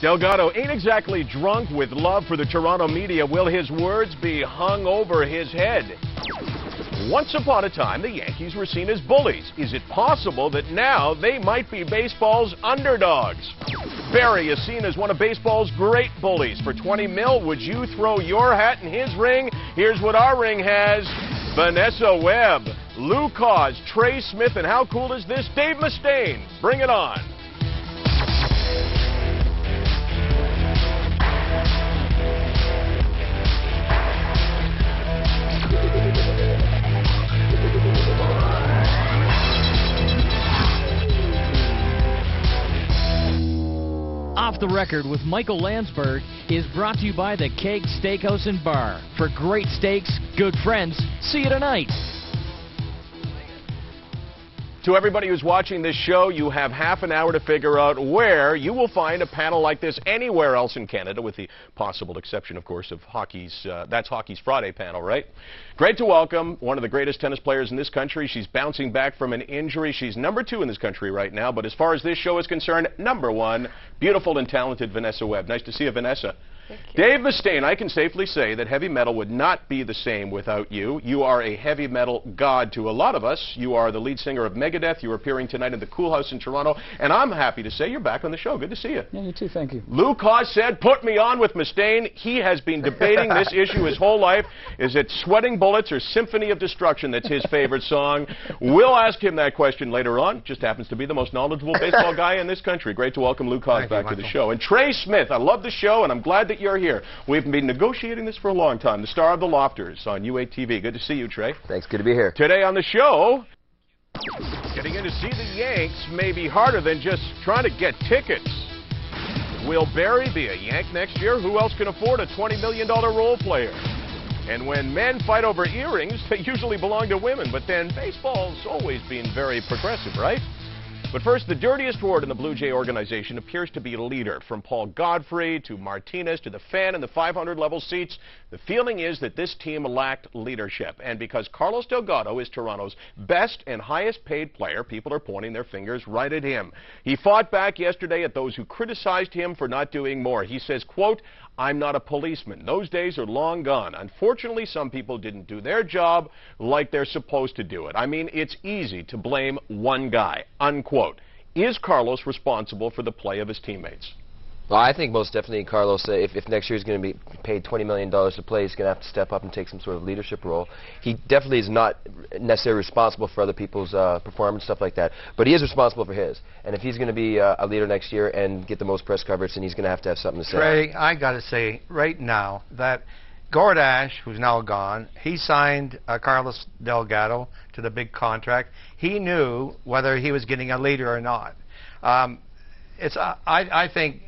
Delgado ain't exactly drunk with love for the Toronto media. Will his words be hung over his head? Once upon a time, the Yankees were seen as bullies. Is it possible that now they might be baseball's underdogs? Barry is seen as one of baseball's great bullies. For $20 million, would you throw your hat in his ring? Here's what our ring has. Vanessa Webb, Lou Cause, Tre Smith, and how cool is this? Dave Mustaine. Bring it on. Off the Record with Michael Landsberg is brought to you by the Keg Steakhouse and Bar. For great steaks, good friends, see you tonight. To everybody who's watching this show, you have half an hour to figure out where you will find a panel like this anywhere else in Canada, with the possible exception, of course, of hockey's, That's Hockey's Friday panel, right? Great to welcome one of the greatest tennis players in this country. She's bouncing back from an injury. She's number 2 in this country right now, but as far as this show is concerned, number 1, beautiful and talented Vanessa Webb. Nice to see you, Vanessa. Dave Mustaine, I can safely say that heavy metal would not be the same without you. You are a heavy metal god to a lot of us. You are the lead singer of Megadeth. You're appearing tonight in the Cool House in Toronto. And I'm happy to say you're back on the show. Good to see you. Yeah, you too. Thank you. Lou Cause said, put me on with Mustaine. He has been debating this issue his whole life. Is it Sweating Bullets or Symphony of Destruction that's his favorite song? We'll ask him that question later on. Just happens to be the most knowledgeable baseball guy in this country. Great to welcome Lou Cause back to the show. And Tre Smith, I love the show, and I'm glad that you're here. We've been negotiating this for a long time. The star of The Lofters on UATV. Good to see you, Tre. Thanks. Good to be here. Today on the show, getting in to see the Yanks may be harder than just trying to get tickets. Will Barry be a Yank next year? Who else can afford a $20 million role player? And when men fight over earrings, they usually belong to women. But then baseball's always been very progressive, right? But first, the dirtiest word in the Blue Jay organization appears to be leader. From Paul Godfrey to Martinez to the fan in the 500-level seats, the feeling is that this team lacked leadership. And because Carlos Delgado is Toronto's best and highest-paid player, people are pointing their fingers right at him. He fought back yesterday at those who criticized him for not doing more. He says, quote, "I'm not a policeman. Those days are long gone. Unfortunately, some people didn't do their job like they're supposed to do it. I mean, it's easy to blame one guy," unquote. Is Carlos responsible for the play of his teammates? Well, I think most definitely Carlos, if next year he's going to be paid $20 million to play, he's going to have to step up and take some sort of leadership role. He definitely is not necessarily responsible for other people's performance, stuff like that, but he is responsible for his. And if he's going to be a leader next year and get the most press coverage, then he's going to have something to say. Trey, I got to say right now that Gordash, who's now gone, he signed Carlos Delgado to the big contract. He knew whether he was getting a leader or not. I think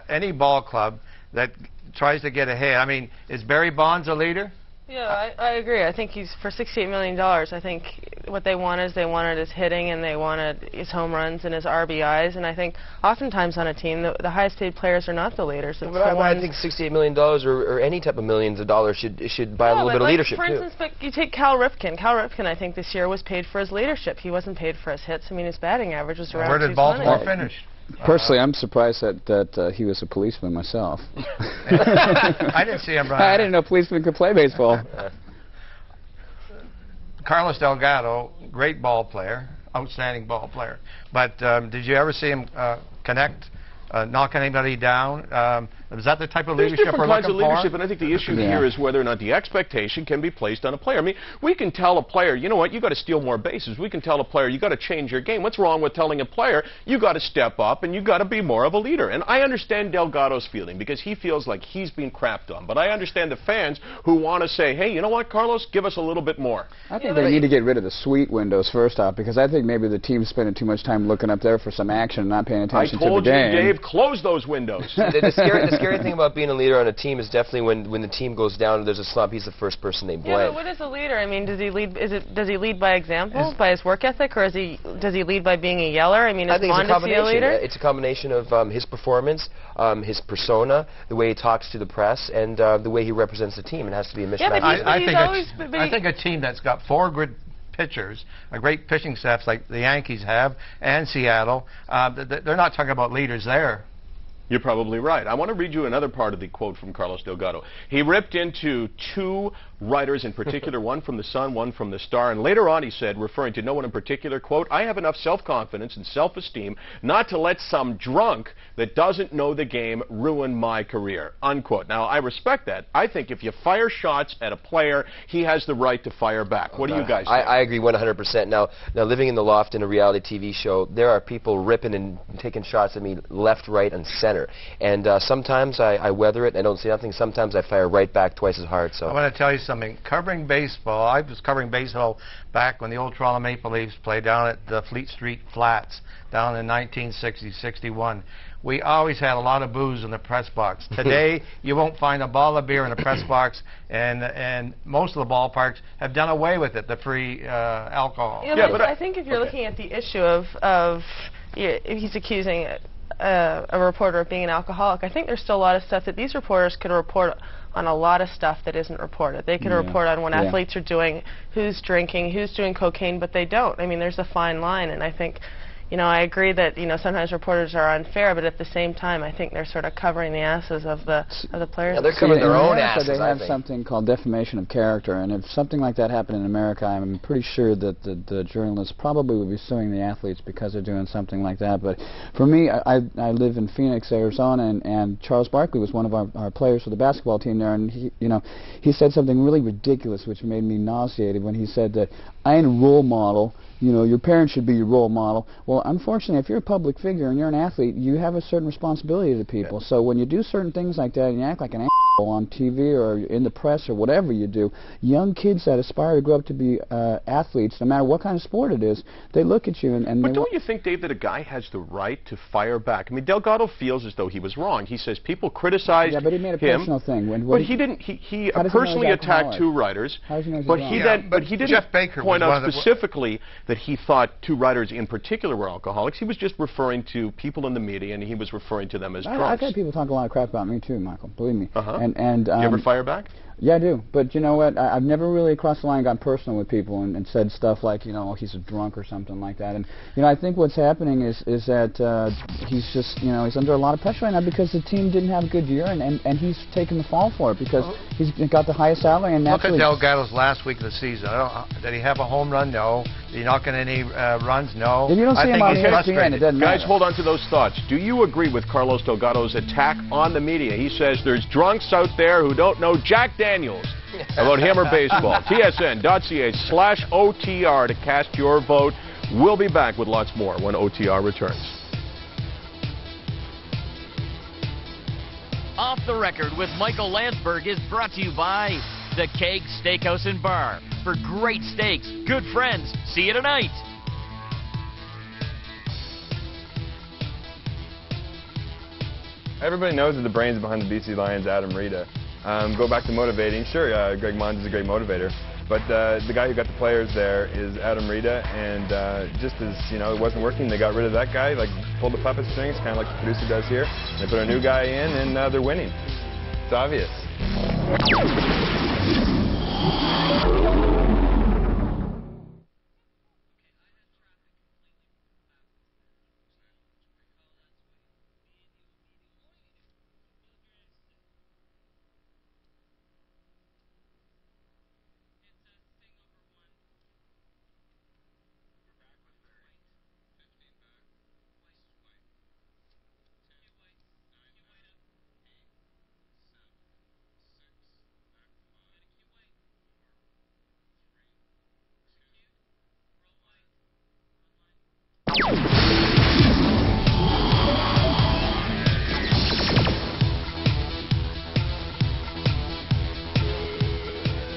any ball club that tries to get ahead, I mean, is Barry Bonds a leader? Yeah, I agree. I think he's for $68 million. I think what they wanted his hitting, and they wanted his home runs and his RBIs. And I think oftentimes on a team, the highest paid players are not the leaders. But I think $68 million or any type of millions of dollars should buy a little bit of leadership, for instance, but you take Cal Ripken. Cal Ripken, I think this year was paid for his leadership. He wasn't paid for his hits. I mean, his batting average was around 220. Where did Baltimore finish? Personally, I'm surprised that he was a policeman myself. I didn't see him. I didn't know policemen could play baseball. Carlos Delgado, great ball player, outstanding ball player. But did you ever see him connect, knock anybody down? Is that the type of leadership we're looking for? There's different kinds of leadership, and I think the issue here is whether or not the expectation can be placed on a player. I mean, we can tell a player, you know what, you got to steal more bases. We can tell a player, you got to change your game. What's wrong with telling a player, you got to step up and you got to be more of a leader? And I understand Delgado's feeling because he feels like he's being crapped on. But I understand the fans who want to say, hey, you know what, Carlos, give us a little bit more. I think they need to get rid of the suite windows first off, because I think maybe the team's spending too much time looking up there for some action and not paying attention to the game. I told you, Dave, close those windows. The scary thing about being a leader on a team is definitely when the team goes down and there's a slump, he's the first person they blame. Yeah, but what is a leader? I mean, does he lead? Does he lead by example, by his work ethic, or does he lead by being a yeller? I mean, is Bonds a leader? It's a combination of his performance, his persona, the way he talks to the press, and the way he represents the team. It has to be a mishmash. Yeah, I think a team that's got 4 good pitchers, a great pitching staff like the Yankees have and Seattle, they're not talking about leaders there. You're probably right. I want to read you another part of the quote from Carlos Delgado. He ripped into two writers in particular, one from the Sun, one from the Star, and later on he said, referring to no one in particular, quote, "I have enough self-confidence and self-esteem not to let some drunk that doesn't know the game ruin my career," unquote. Now, I respect that. I think if you fire shots at a player, he has the right to fire back. What do you guys think? I agree 100%. Now, living in the loft in a reality TV show, there are people ripping and taking shots at me left, right, and center. And sometimes I weather it and I don't say nothing. Sometimes I fire right back twice as hard. So I want to tell you something. Covering baseball, I was covering baseball back when the old Toronto Maple Leafs played down at the Fleet Street Flats down in 1960-61. We always had a lot of booze in the press box. Today, you won't find a bottle of beer in the press box, and most of the ballparks have done away with it, the free alcohol. Yeah, but I think if you're looking at the issue of if he's accusing a reporter of being an alcoholic, I think there's still a lot of stuff that these reporters could report on, a lot of stuff that isn't reported. They could report on when athletes are doing, who's drinking, who's doing cocaine, but they don't. I mean, there's a fine line, and I think, you know, I agree that, you know, sometimes reporters are unfair, but at the same time, I think they're sort of covering the asses of the players. Yeah, they're covering their own asses. They have something called defamation of character, and if something like that happened in America, I'm pretty sure that the journalists probably would be suing the athletes because they're doing something like that. But for me, I live in Phoenix, Arizona, and Charles Barkley was one of our players for the basketball team there, and he said something really ridiculous, which made me nauseated when he said that I ain't a role model. You know, your parents should be your role model. Well, unfortunately, if you're a public figure and you're an athlete, you have a certain responsibility to people. So when you do certain things like that and you act like an asshole on TV or in the press or whatever you do, young kids that aspire to grow up to be athletes, no matter what kind of sport it is, they look at you and But don't you think, Dave, that a guy has the right to fire back? I mean, Delgado feels as though he was wrong. He says people criticized him. Yeah, but he made a personal thing. But he didn't. He personally attacked two writers. How does he know he's but wrong? But he didn't Jeff Baker point out specifically that he thought two writers in particular were alcoholics. He was just referring to people in the media, and he was referring to them as drunks. I've had people talk a lot of crap about me too, Michael. Believe me. You ever fire back? Yeah, I do. But you know what? I've never really crossed the line and gotten personal with people and said stuff like, you know, he's a drunk or something like that. And, you know, I think what's happening is that he's just, you know, he's under a lot of pressure right now because the team didn't have a good year, and he's taking the fall for it because he's got the highest salary. And look at naturally, Delgado's last week of the season. Did he have a home run? No. Did he not get any runs? No. If you don't see him on ESPN, it doesn't matter. Guys, hold on to those thoughts. Do you agree with Carlos Delgado's attack on the media? He says there's drunks out there who don't know Jack Daniels about him or baseball. TSN.ca/OTR to cast your vote. We'll be back with lots more when OTR returns. Off the Record with Michael Landsberg is brought to you by the Keg Steakhouse and Bar. For great steaks, good friends. See you tonight. Everybody knows that the brains behind the BC Lions, Adam Rita. Go back to motivating. Sure, Greg Mons is a great motivator, but the guy who got the players there is Adam Rita, and just as, you know, it wasn't working, they got rid of that guy, like pulled the puppet strings, kind of like the producer does here. They put a new guy in, and they're winning. It's obvious.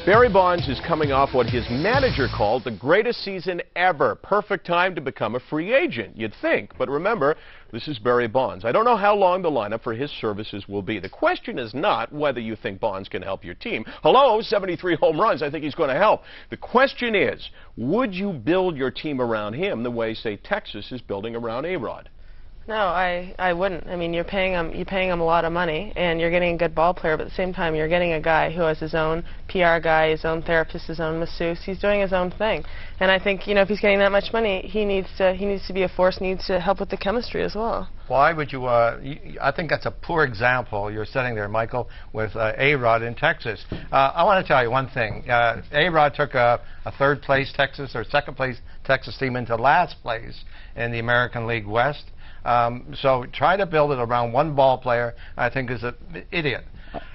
Barry Bonds is coming off what his manager called the greatest season ever. Perfect time to become a free agent, you'd think. But remember, this is Barry Bonds. I don't know how long the lineup for his services will be. The question is not whether you think Bonds can help your team. Hello, 73 home runs. I think he's going to help. The question is, would you build your team around him the way, say, Texas is building around A-Rod? No, I wouldn't. I mean, you're paying him a lot of money, and you're getting a good ball player, but at the same time, you're getting a guy who has his own PR guy, his own therapist, his own masseuse. He's doing his own thing, and I think, you know, if he's getting that much money, he needs to be a force, needs to help with the chemistry as well. Why would you, I think that's a poor example you're setting there, Michael, with A-Rod in Texas. I want to tell you one thing. A-Rod took a third-place Texas or second-place Texas team into last place in the American League West. So try to build it around one ball player, I think, is an idiot.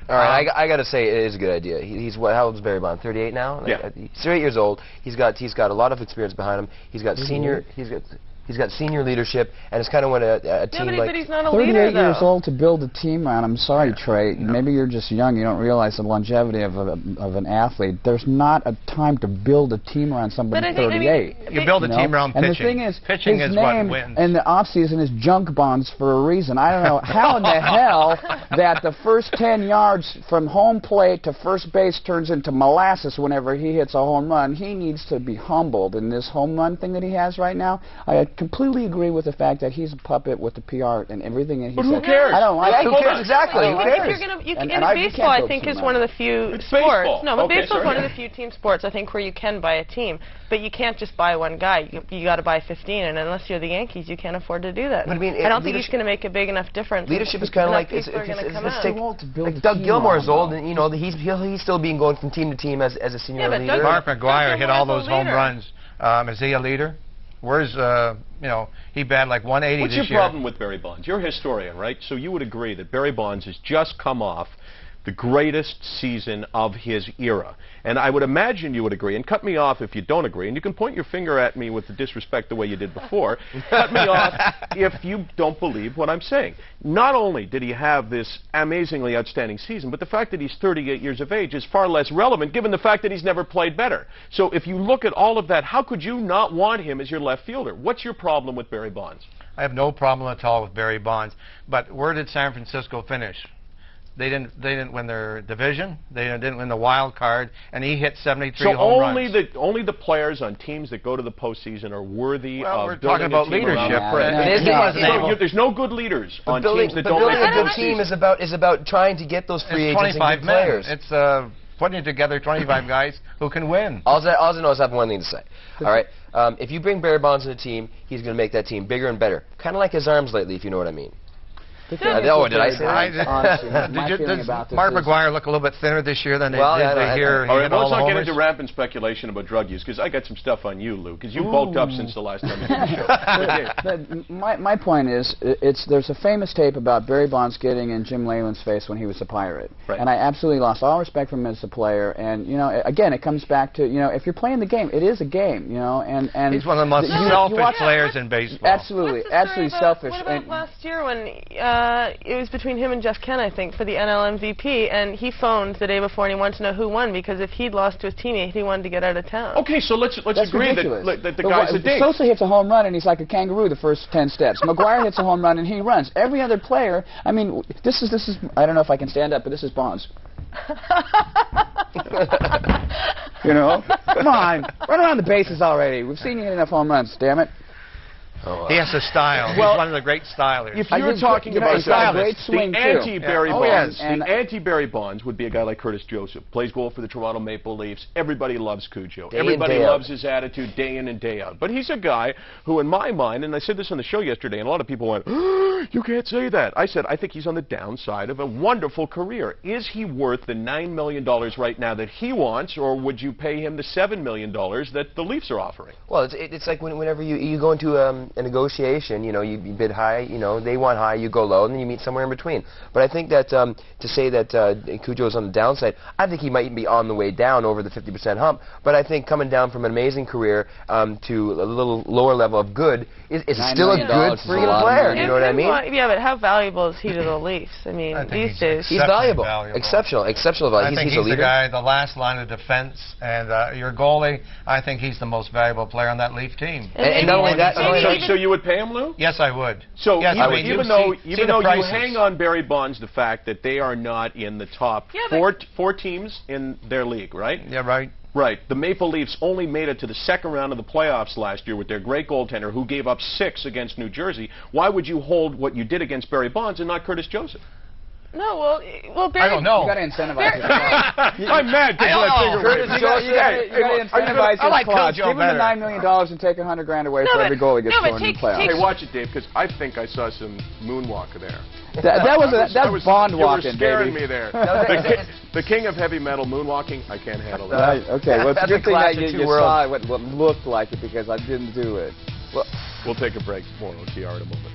All right, I got to say it is a good idea. He's what? How old is Barry Bonds? 38 now. Yeah. He's 38 years old. He's got a lot of experience behind him. He's got senior leadership, and it's kind of when a team like. But he's not a leader, 38 years old to build a team around. I'm sorry, Trey. No. Maybe you're just young. You don't realize the longevity of an athlete. There's not a time to build a team around somebody 38. You build a team around pitching. And the thing is, pitching his is name what wins. in the off-season is Junk Bonds for a reason. I don't know how in the hell that the first 10 yards from home plate to first base turns into molasses whenever he hits a home run. He needs to be humbled in this home run thing that he has right now. I completely agree with the fact that he's a puppet with the PR and everything that he said. But who cares? I don't like it. Who cares exactly? Who cares? Baseball, I think, is one of the few sports. Baseball. No, but Okay, baseball is one of the few team sports, I think, where you can buy a team. But you can't just buy one guy. You got to buy 15, and unless you're the Yankees, you can't afford to do that. But I mean, I don't think he's going to make a big enough difference. Leadership is kind of like Doug Gilmour's old, and he's still being going from team to team as a senior leader. Mark McGwire hit all those home runs. Is he a leader? Where's, he batted like 180 What's this year. your problem with Barry Bonds? You're a historian, right? So you would agree that Barry Bonds has just come off the greatest season of his era. And I would imagine you would agree, and cut me off if you don't agree, and you can point your finger at me with the disrespect the way you did before. Cut me off if you don't believe what I'm saying. Not only did he have this amazingly outstanding season, but the fact that he's 38 years of age is far less relevant given the fact that he's never played better. So if you look at all of that, how could you not want him as your left fielder? What's your problem with Barry Bonds? I have no problem at all with Barry Bonds. But where did San Francisco finish? They didn't win their division. They didn't win the wild card, and he hit 73 home runs. So only the players on teams that go to the postseason are worthy of we're talking about leadership. There's no good leaders on teams that don't building make a good team is about trying to get those free agents and good players. It's putting together 25 guys who can win. All I know is I have one thing to say. All right, if you bring Barry Bonds in a team, he's going to make that team bigger and better. Kind of like his arms lately, if you know what I mean. Did I say that? Honestly, Does Mark McGwire look a little bit thinner this year than he did here? All right, let's not get into rampant speculation about drug use, because I got some stuff on you, Lou, because you bulked up since the last time you did the show. My point is, there's a famous tape about Barry Bonds getting in Jim Leyland's face when he was a Pirate. Right. And I absolutely lost all respect for him as a player. And, again, it comes back to, if you're playing the game, it is a game, and he's one of the most selfish players in baseball. Absolutely selfish. What about last year when it was between him and Jeff Kent, I think, for the NL MVP, and he phoned the day before and he wanted to know who won, because if he'd lost to his teammate, he wanted to get out of town. Okay, so let's agree that the guy's a dink. Sosa hits a home run and he's like a kangaroo the first 10 steps. McGwire hits a home run and he runs. Every other player, I mean, this is I don't know if I can stand up, but this is Bonds. Come on, run around the bases already. We've seen you hit enough home runs, damn it. He has a style. He's one of the great stylers. If you're talking about the anti-Barry Bonds, the anti-Barry Bonds would be a guy like Curtis Joseph. Plays goal for the Toronto Maple Leafs. Everybody loves Cujo. Everybody loves his attitude day in and day out. But he's a guy who, in my mind, and I said this on the show yesterday, and a lot of people went, you can't say that. I said, I think he's on the downside of a wonderful career. Is he worth the $9 million right now that he wants, or would you pay him the $7 million that the Leafs are offering? Well, it's like whenever you go into a negotiation, you bid high, they want high, you go low, and then you meet somewhere in between. But I think that to say that Cujo's on the downside, I think he might be on the way down over the 50% hump, but I think coming down from an amazing career to a little lower level of good is still a good freaking player, you know what I mean? Yeah, but how valuable is he to the Leafs? I mean, these days. He's valuable. Exceptional value. I think he's a leader. The guy, the last line of defense, and your goalie, I think he's the most valuable player on that Leaf team. And not only that, so you would pay him, Lou? Yes, I would. So yes, even though you hang on Barry Bonds the fact that they are not in the top four teams in their league, right? Yeah, right. Right. The Maple Leafs only made it to the second round of the playoffs last year with their great goaltender who gave up 6 against New Jersey. Why would you hold what you did against Barry Bonds and not Curtis Joseph? No, well, Barry. I don't know. You got to incentivize his clause. I'm mad because I figure You got to incentivize his clause. Give him the $9 million and take $100 grand away for every goal he gets scored in the playoffs. Hey, watch it, Dave, because I think I saw some moonwalker there. That's Bond walking, you were scaring baby. me there. The king of heavy metal moonwalking, I can't handle that. Right, okay, well, it's a good thing that you saw what looked like it, because I didn't do it. Well, we'll take a break. More OTR in a moment.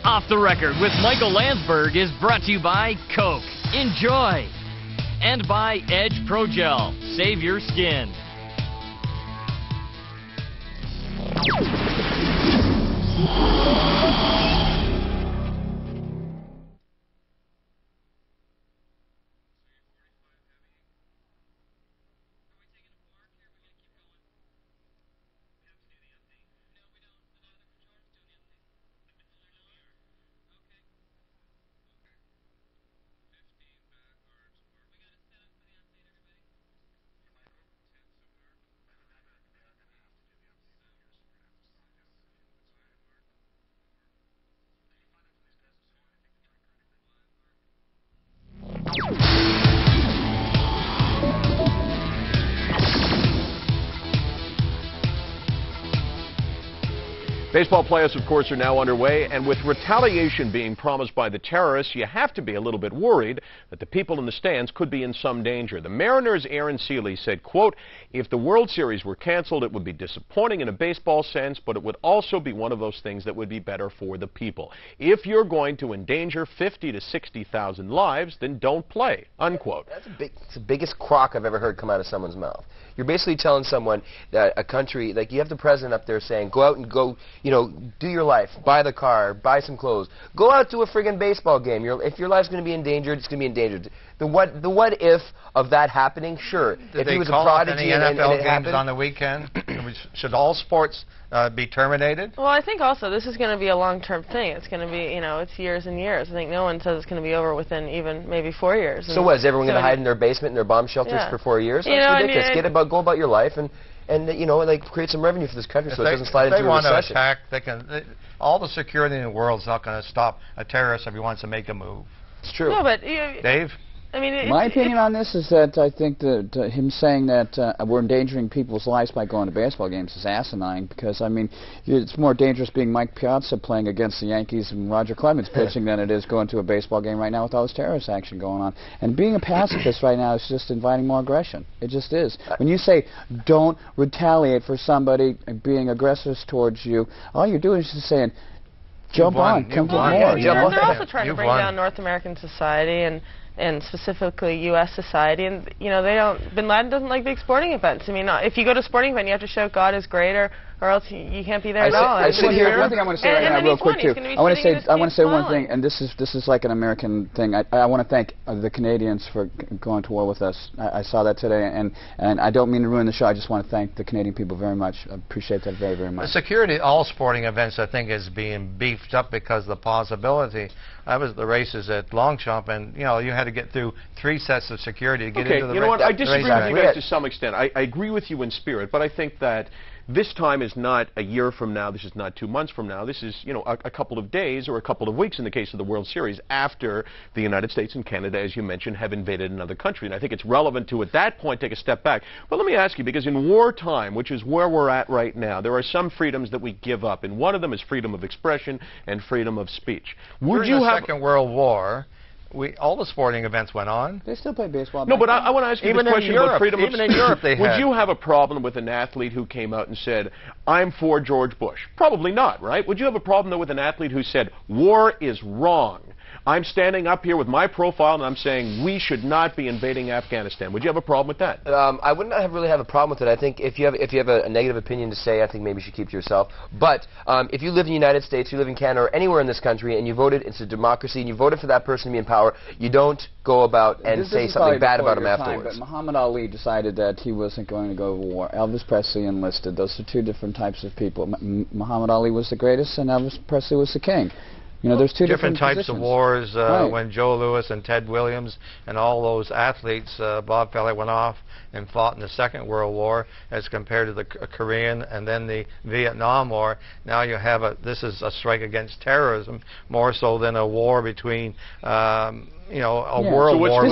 Off the Record with Michael Landsberg is brought to you by Coke. Enjoy. And by Edge Pro Gel. Save your skin. Baseball playoffs, of course, are now underway, and with retaliation being promised by the terrorists, you have to be a little bit worried that the people in the stands could be in some danger. The Mariners' Aaron Seeley said, quote, "If the World Series were canceled, it would be disappointing in a baseball sense, but it would also be one of those things that would be better for the people. If you're going to endanger 50 to 60,000 lives, then don't play," unquote. It's the biggest crock I've ever heard come out of someone's mouth. You're basically telling someone that a country, like you have the president up there saying, go out and go, you know, do your life, buy the car, buy some clothes, go out to a friggin' baseball game. If your life's going to be endangered, it's going to be endangered. The what if of that happening? Sure. Did if they he was call a off prodigy any and NFL it games happened, on the weekend? Should all sports be terminated? Well, I think also this is going to be a long-term thing. It's going to be, you know, it's years and years. I think no one says it's going to be over within even maybe 4 years. So what, is everyone going to hide in their basement, in their bomb shelters for 4 years? That's ridiculous. Go about your life and you know, like create some revenue for this country so it doesn't slide into a recession. If they want to attack, all the security in the world is not going to stop a terrorist if he wants to make a move. It's true. No, but Dave? I mean, my opinion on this is that I think that him saying that we're endangering people's lives by going to baseball games is asinine, because, I mean, it's more dangerous being Mike Piazza playing against the Yankees and Roger Clemens pitching than it is going to a baseball game right now with all this terrorist action going on. And being a pacifist right now is just inviting more aggression. It just is. When you say don't retaliate for somebody being aggressors towards you, all you're doing is just saying, jump on, come get more. Yeah, they're also trying to bring down North American society and specifically U.S. society, and you know Bin Laden doesn't like big sporting events. I mean, if you go to a sporting event, you have to show God is great, or else you can't be there at all. One thing I want to say right now, real quick too. I want to say one thing, and this is like an American thing. I want to thank the Canadians for going to war with us. I saw that today, and I don't mean to ruin the show. I just want to thank the Canadian people very much. I appreciate that very, very much. The security at all sporting events, I think, is being beefed up because of the possibility. I was at the races at Longchamp, and you know you had to get through 3 sets of security to get into the race. You know what? I disagree with you guys to some extent. I agree with you in spirit, but I think that this time is not a year from now. This is not 2 months from now. This is, you know, a couple of days or a couple of weeks in the case of the World Series after the United States and Canada, as you mentioned, have invaded another country. And I think it's relevant to, at that point, take a step back. But let me ask you, because in wartime, which is where we're at right now, there are some freedoms that we give up. And one of them is freedom of expression and freedom of speech. During the Second World War, all the sporting events went on. They still play baseball. No, but I want to ask you this question about freedom of speech. Even in Europe, they had. Would you have a problem with an athlete who came out and said, "I'm for George Bush"? Probably not, right? Would you have a problem, though, with an athlete who said, "War is wrong"? I'm standing up here with my profile and I'm saying we should not be invading Afghanistan. Would you have a problem with that? I would not really have a problem with it. I think if you have a negative opinion to say, I think maybe you should keep to yourself. But if you live in the United States, you live in Canada, or anywhere in this country, and you voted, it's a democracy, and you voted for that person to be in power, you don't go about and say something bad about him afterwards. But Muhammad Ali decided that he wasn't going to go to war. Elvis Presley enlisted. Those are 2 different types of people. Muhammad Ali was the greatest, and Elvis Presley was the king. You know, there's two different types positions. of wars. Right. When Joe Louis and Ted Williams and all those athletes, Bob Felly went off and fought in the Second World War as compared to the Korean and then the Vietnam War. Now you have this is a strike against terrorism more so than a war between you know, a world war.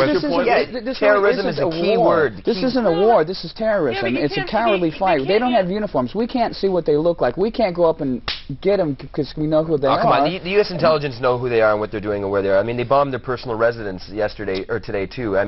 Terrorism is a key word. This isn't a war. This is terrorism. Yeah, it's a cowardly fight. They don't have uniforms. We can't see what they look like. We can't go up and get them because we know who they are. Come on, the U.S. intelligence know who they are and what they're doing and where they are. I mean, they bombed their personal residence yesterday or today too. I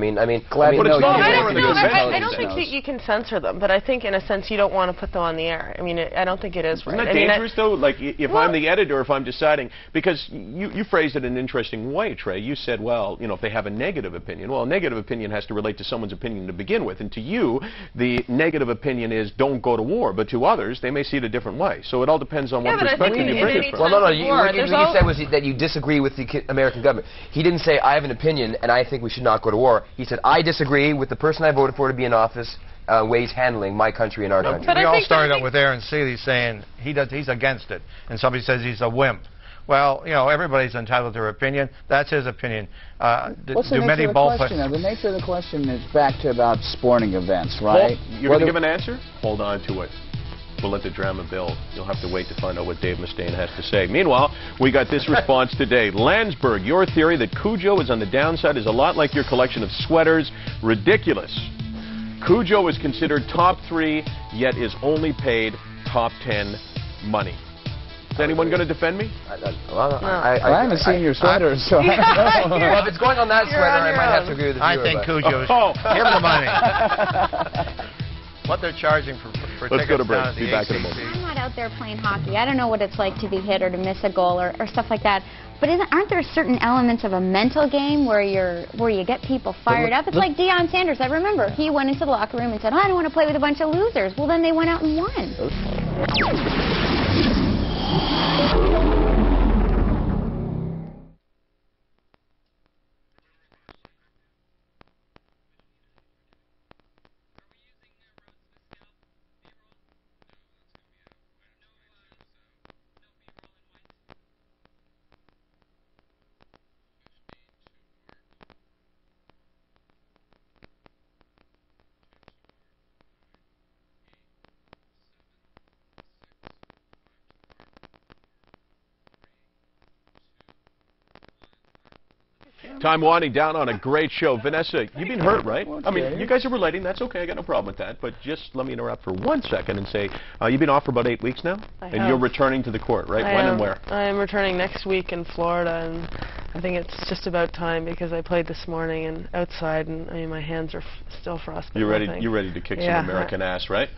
Glad I don't think that you can censor them, but I think in a sense you don't want to put them on the air. I mean, I don't think it is right. Isn't that dangerous though? Like if I'm the editor, if I'm deciding, because you phrased it in an interesting way, Trey. You said, well, you know, if they have a negative opinion, well, a negative opinion has to relate to someone's opinion to begin with, and to you, the negative opinion is don't go to war, but to others, they may see it a different way. So it all depends on what perspective you bring it from. Well, no, what you said was that you disagree with the American government. He didn't say, I have an opinion and I think we should not go to war. He said, I disagree with the person I voted for to be in office, ways handling my country and our country. We all started out with Aaron Seeley saying he's against it, and somebody says he's a wimp. Well, you know, everybody's entitled to their opinion. That's his opinion. What's the nature of the question? The nature of the question is back to about sporting events, right? Well, you're going to give an answer? Hold on to it. We'll let the drama build. You'll have to wait to find out what Dave Mustaine has to say. Meanwhile, we got this response today. Landsberg, your theory that Cujo is on the downside is a lot like your collection of sweaters. Ridiculous. Cujo is considered top 3, yet is only paid top 10 money. Is anyone going to defend me? I haven't seen your sweaters, so I don't know. Well, if it's going on that sweater, I might have to agree with the viewer. I think Cujo's. Give him the money. What they're charging for Let's tickets go to break. down at the Be back in a ACC. moment. I'm not out there playing hockey. I don't know what it's like to be hit or to miss a goal or stuff like that. But aren't there certain elements of a mental game where you get people fired up? It's like Deion Sanders. I remember he went into the locker room and said, I don't want to play with a bunch of losers. Well, then they went out and won. Time winding down on a great show. Vanessa, you've been hurt, right? I mean, you guys are relating. That's okay. I got no problem with that. But just let me interrupt for 1 second and say, you've been off for about 8 weeks now? And you're returning to the court, right? When and where? I am returning next week in Florida, and I think it's just about time because I played this morning and outside, and I mean, my hands are still frostbitten. You're ready to kick some American ass, right?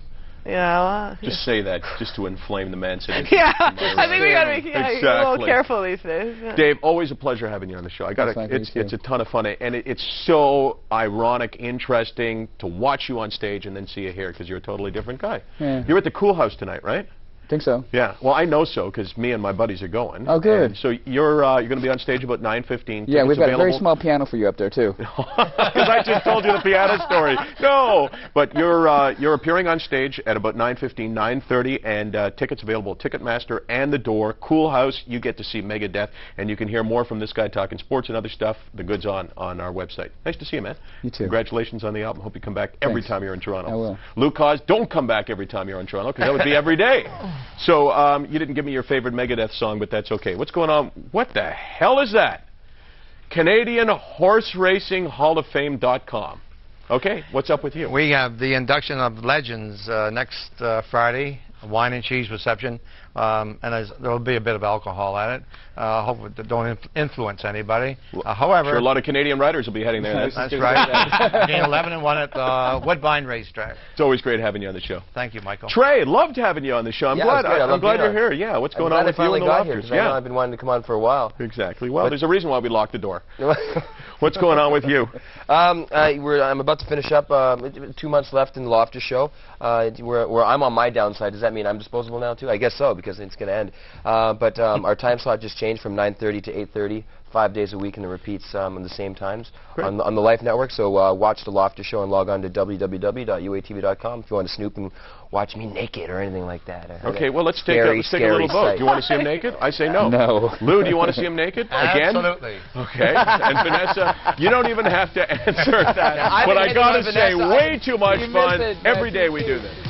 Yeah, well, just say that just to inflame the Man City. Yeah, I think we got to be a little careful these days. Yeah. Dave, always a pleasure having you on the show. It's a ton of fun, and it's so ironic, interesting to watch you on stage and then see you here because you're a totally different guy. Yeah. You're at the Cool House tonight, right? Think so. Yeah. Well, I know so because me and my buddies are going. Oh, good. And so you're going to be on stage about 9:15. Yeah, we've got a very small piano for you up there too. Because I just told you the piano story. No, but you're appearing on stage at about 9:15, 9:30, and tickets available at Ticketmaster and The Door. Cool House. You get to see Megadeth, and you can hear more from this guy talking sports and other stuff. The goods on our website. Nice to see you, man. You too. Congratulations on the album. Hope you come back every time you're in Toronto. I will. Luke Hawes, don't come back every time you're in Toronto because that would be every day. So you didn't give me your favorite Megadeth song, but that's okay. What's going on? What the hell is that? Canadian Horse Racing Hall of Fame.com. Okay, what's up with you? We have the induction of legends next Friday, a wine and cheese reception, and there will be a bit of alcohol at it. Hopefully don't influence anybody. However, sure, a lot of Canadian riders will be heading there. That's right. Gain 11-1 at the Woodbine Racetrack. It's always great having you on the show. Thank you, Michael. Trey, loved having you on the show. I'm glad you're here. Yeah, what's going on with you and the Lofters? Yeah, I've been wanting to come on for a while. Exactly. Well, there's a reason why we locked the door. What's going on with you? I'm about to finish up. 2 months left in the Lofters show. Where I'm on my downside. Does that mean I'm disposable now too? I guess so. because it's going to end. But our time slot just changed from 9:30 to 8:30, 5 days a week, and it repeats on the same times on the Life Network. So watch the Loftus Show and log on to www.uatv.com if you want to snoop and watch me naked or anything like that. Okay, well, let's take a little vote. Do you want to see him naked? I say no. No. Lou, do you want to see him naked? Again? Absolutely. Okay. And Vanessa, you don't even have to answer that. But I got to say, way too much fun. Every day we do this.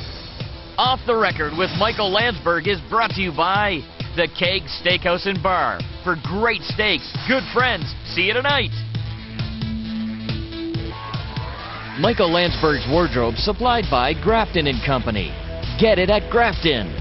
Off the Record with Michael Landsberg is brought to you by the Keg Steakhouse and Bar. For great steaks, good friends, see you tonight. Michael Landsberg's wardrobe supplied by Grafton & Company. Get it at Grafton.